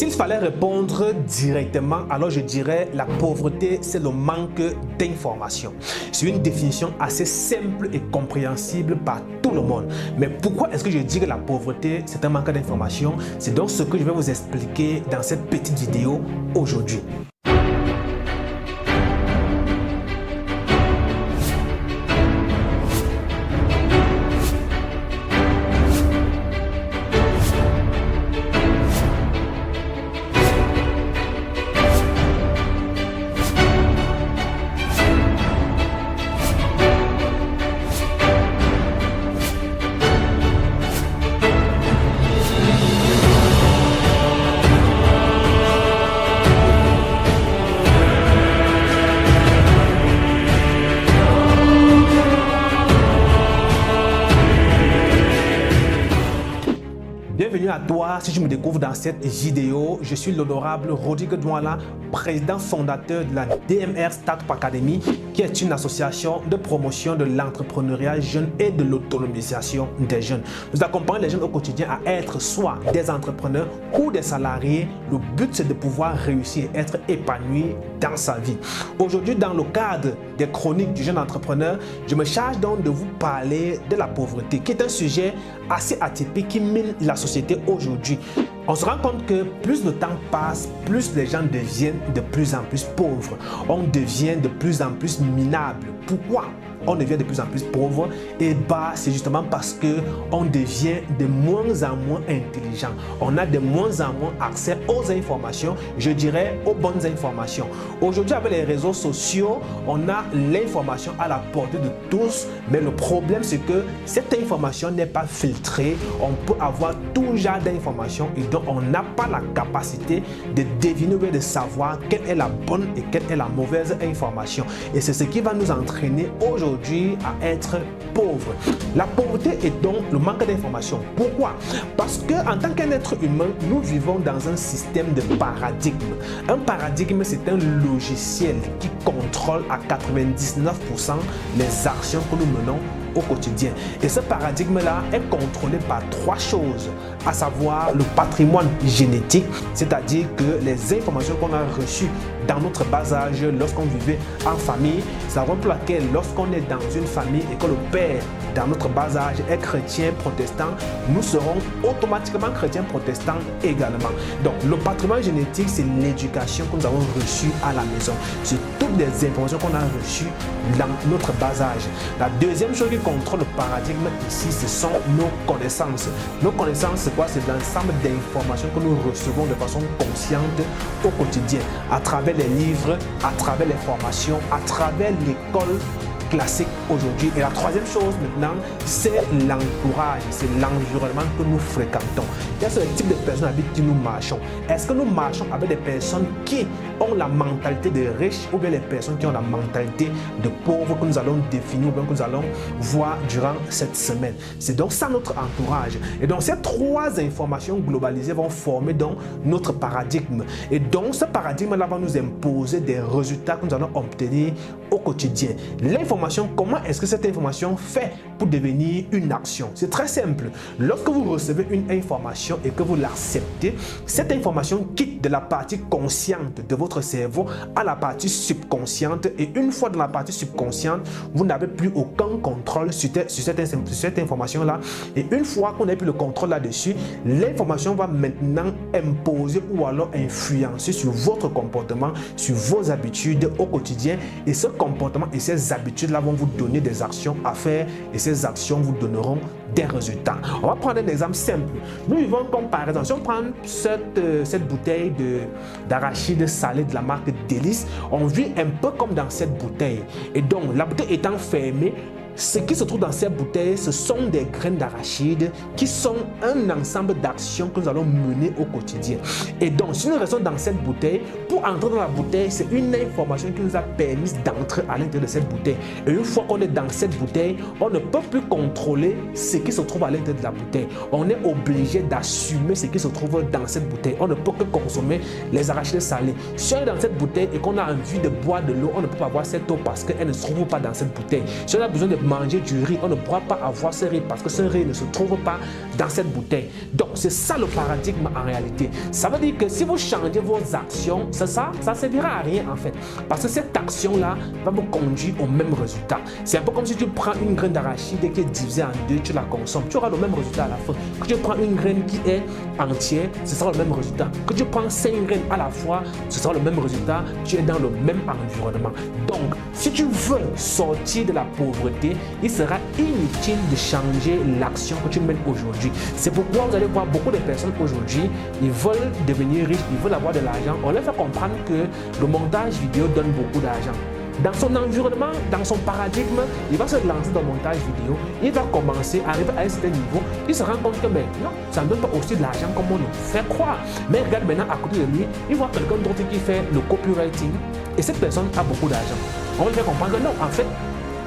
S'il fallait répondre directement, alors je dirais la pauvreté, c'est le manque d'information. C'est une définition assez simple et compréhensible par tout le monde. Mais pourquoi est-ce que je dis que la pauvreté, c'est un manque d'information? C'est donc ce que je vais vous expliquer dans cette petite vidéo aujourd'hui. Bienvenue à toi, si tu me découvres dans cette vidéo, je suis l'honorable Rodrigue Douala, président fondateur de la DMR Startup Academy, qui est une association de promotion de l'entrepreneuriat jeune et de l'autonomisation des jeunes. Nous accompagnons les jeunes au quotidien à être soit des entrepreneurs ou des salariés. Le but, c'est de pouvoir réussir, être épanoui dans sa vie. Aujourd'hui, dans le cadre des chroniques du jeune entrepreneur, je me charge donc de vous parler de la pauvreté, qui est un sujet assez atypique qui mine la société aujourd'hui. On se rend compte que plus le temps passe, plus les gens deviennent de plus en plus pauvres. On devient de plus en plus minable. Pourquoi on devient de plus en plus pauvre? Et bah, c'est justement parce que on devient de moins en moins intelligent. On a de moins en moins accès aux informations, je dirais aux bonnes informations. Aujourd'hui, avec les réseaux sociaux, on a l'information à la portée de tous, mais le problème, c'est que cette information n'est pas filtrée. On peut avoir tout genre d'informations et donc on n'a pas la capacité de deviner ou de savoir quelle est la bonne et quelle est la mauvaise information. Et c'est ce qui va nous entraîner aujourd'hui à être pauvre. La pauvreté est donc le manque d'information. Pourquoi? Parce que en tant qu'un être humain, nous vivons dans un système de paradigme. Un paradigme, c'est un logiciel qui contrôle à 99% les actions que nous menons au quotidien. Et ce paradigme-là est contrôlé par trois choses, à savoir le patrimoine génétique, c'est-à-dire que les informations qu'on a reçues dans notre bas âge lorsqu'on vivait en famille, c'est la raison pour laquelle lorsqu'on est dans une famille et que le père dans notre bas âge est chrétien protestant, nous serons automatiquement chrétiens protestants également. Donc le patrimoine génétique, c'est l'éducation que nous avons reçue à la maison. C'est toutes les informations qu'on a reçues dans notre bas âge. La deuxième chose qui contrôle le paradigme ici, ce sont nos connaissances. Nos connaissances, c'est quoi? C'est l'ensemble d'informations que nous recevons de façon consciente au quotidien, à travers les livres, à travers les formations, à travers l'école classique aujourd'hui. Et la troisième chose maintenant, c'est l'entourage, c'est l'environnement que nous fréquentons. Quel est le type de personnes avec qui nous marchons? Est-ce que nous marchons avec des personnes qui ont la mentalité de riches ou bien les personnes qui ont la mentalité de pauvres que nous allons définir ou bien que nous allons voir durant cette semaine? C'est donc ça notre entourage. Et donc ces trois informations globalisées vont former donc notre paradigme. Et donc ce paradigme-là va nous imposer des résultats que nous allons obtenir au quotidien. L'information, comment est-ce que cette information fait pour devenir une action? C'est très simple. Lorsque vous recevez une information et que vous l'acceptez, cette information quitte de la partie consciente de votre cerveau à la partie subconsciente, et une fois dans la partie subconsciente, vous n'avez plus aucun contrôle sur cette information-là. Et une fois qu'on n'a plus le contrôle là-dessus, l'information va maintenant imposer ou alors influencer sur votre comportement, sur vos habitudes au quotidien, et ce comportement et ces habitudes-là vont vous donner des actions à faire, et ces actions vous donneront des résultats. On va prendre un exemple simple. Nous vivons comme par exemple, si on prend cette bouteille d'arachide salée de la marque Délice, on vit un peu comme dans cette bouteille. Et donc, la bouteille étant fermée, ce qui se trouve dans ces bouteilles, ce sont des graines d'arachide qui sont un ensemble d'actions que nous allons mener au quotidien. Et donc, si nous restons dans cette bouteille, pour entrer dans la bouteille, c'est une information qui nous a permis d'entrer à l'intérieur de cette bouteille. Et une fois qu'on est dans cette bouteille, on ne peut plus contrôler ce qui se trouve à l'intérieur de la bouteille. On est obligé d'assumer ce qui se trouve dans cette bouteille. On ne peut que consommer les arachides salés. Si on est dans cette bouteille et qu'on a envie de boire de l'eau, on ne peut pas boire cette eau parce qu'elle ne se trouve pas dans cette bouteille. Si on a besoin de manger du riz. On ne pourra pas avoir ce riz parce que ce riz ne se trouve pas dans cette bouteille. Donc, c'est ça le paradigme en réalité. Ça veut dire que si vous changez vos actions, ça ne servira à rien en fait. Parce que cette action-là va vous conduire au même résultat. C'est un peu comme si tu prends une graine d'arachide qui est divisée en deux, tu la consommes. Tu auras le même résultat à la fin. Que tu prends une graine qui est entière, ce sera le même résultat. Que tu prends 5 graines à la fois, ce sera le même résultat. Tu es dans le même environnement. Donc, si tu veux sortir de la pauvreté, il sera inutile de changer l'action que tu mènes aujourd'hui. C'est pourquoi vous allez voir beaucoup de personnes aujourd'hui, ils veulent devenir riches, ils veulent avoir de l'argent. On leur fait comprendre que le montage vidéo donne beaucoup d'argent. Dans son environnement, dans son paradigme, il va se lancer dans le montage vidéo, il va commencer à arriver à un certain niveau, il se rend compte que mais non, ça ne donne pas aussi de l'argent comme on le fait croire. Mais regarde maintenant à côté de lui, il voit quelqu'un d'autre qui fait le copywriting et cette personne a beaucoup d'argent. On va lui faire comprendre que non, en fait,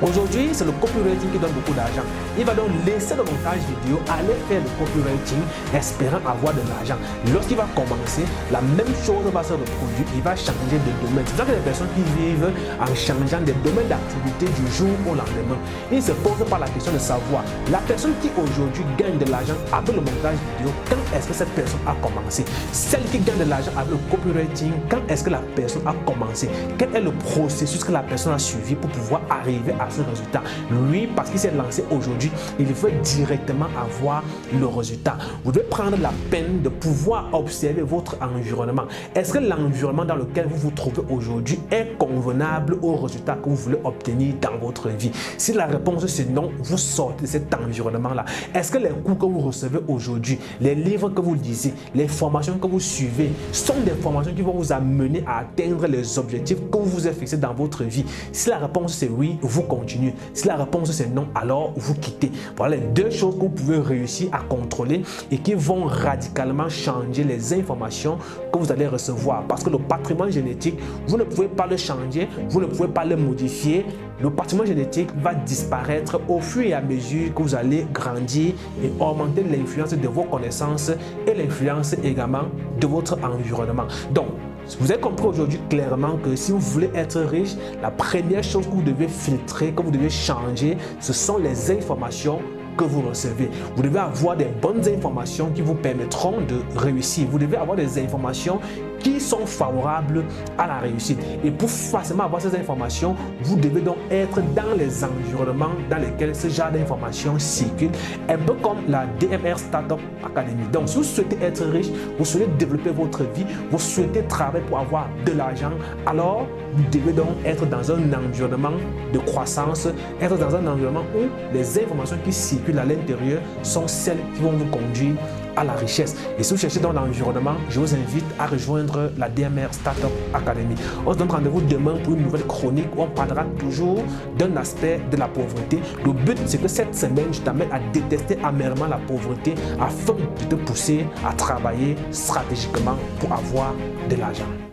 aujourd'hui, c'est le copywriting qui donne beaucoup d'argent. Il va donc laisser le montage vidéo, aller faire le copywriting, espérant avoir de l'argent. Lorsqu'il va commencer, la même chose va se reproduire. Il va changer de domaine. C'est ça que les personnes qui vivent en changeant des domaines d'activité du jour au lendemain, ils ne se posent pas la question de savoir la personne qui aujourd'hui gagne de l'argent avec le montage vidéo, quand est-ce que cette personne a commencé? Celle qui gagne de l'argent avec le copywriting, quand est-ce que la personne a commencé? Quel est le processus que la personne a suivi pour pouvoir arriver à ce résultat? Lui, parce qu'il s'est lancé aujourd'hui, il veut directement avoir le résultat. Vous devez prendre la peine de pouvoir observer votre environnement. Est-ce que l'environnement dans lequel vous vous trouvez aujourd'hui est convenable au résultat que vous voulez obtenir dans votre vie? Si la réponse c'est non, vous sortez de cet environnement-là. Est-ce que les cours que vous recevez aujourd'hui, les livres que vous lisez, les formations que vous suivez sont des formations qui vont vous amener à atteindre les objectifs que vous vous êtes fixés dans votre vie? Si la réponse c'est oui, vous continuez. Si la réponse c'est non, alors vous quittez. Voilà les deux choses que vous pouvez réussir à contrôler et qui vont radicalement changer les informations que vous allez recevoir. Parce que le patrimoine génétique, vous ne pouvez pas le changer, vous ne pouvez pas le modifier. Le patrimoine génétique va disparaître au fur et à mesure que vous allez grandir et augmenter l'influence de vos connaissances et l'influence également de votre environnement. Donc, vous avez compris aujourd'hui clairement que si vous voulez être riche, la première chose que vous devez filtrer, que vous devez changer, ce sont les informations que vous recevez. Vous devez avoir des bonnes informations qui vous permettront de réussir. Vous devez avoir des informations qui sont favorables à la réussite. Et pour facilement avoir ces informations, vous devez donc être dans les environnements dans lesquels ce genre d'informations circulent, un peu comme la DMR Startup Academy. Donc, si vous souhaitez être riche, vous souhaitez développer votre vie, vous souhaitez travailler pour avoir de l'argent, alors vous devez donc être dans un environnement de croissance, être dans un environnement où les informations qui circulent à l'intérieur sont celles qui vont vous conduire à la richesse. Et si vous cherchez dans l'environnement, je vous invite à rejoindre la DMR Startup Academy. On se donne rendez-vous demain pour une nouvelle chronique où on parlera toujours d'un aspect de la pauvreté. Le but, c'est que cette semaine, je t'amène à détester amèrement la pauvreté afin de te pousser à travailler stratégiquement pour avoir de l'argent.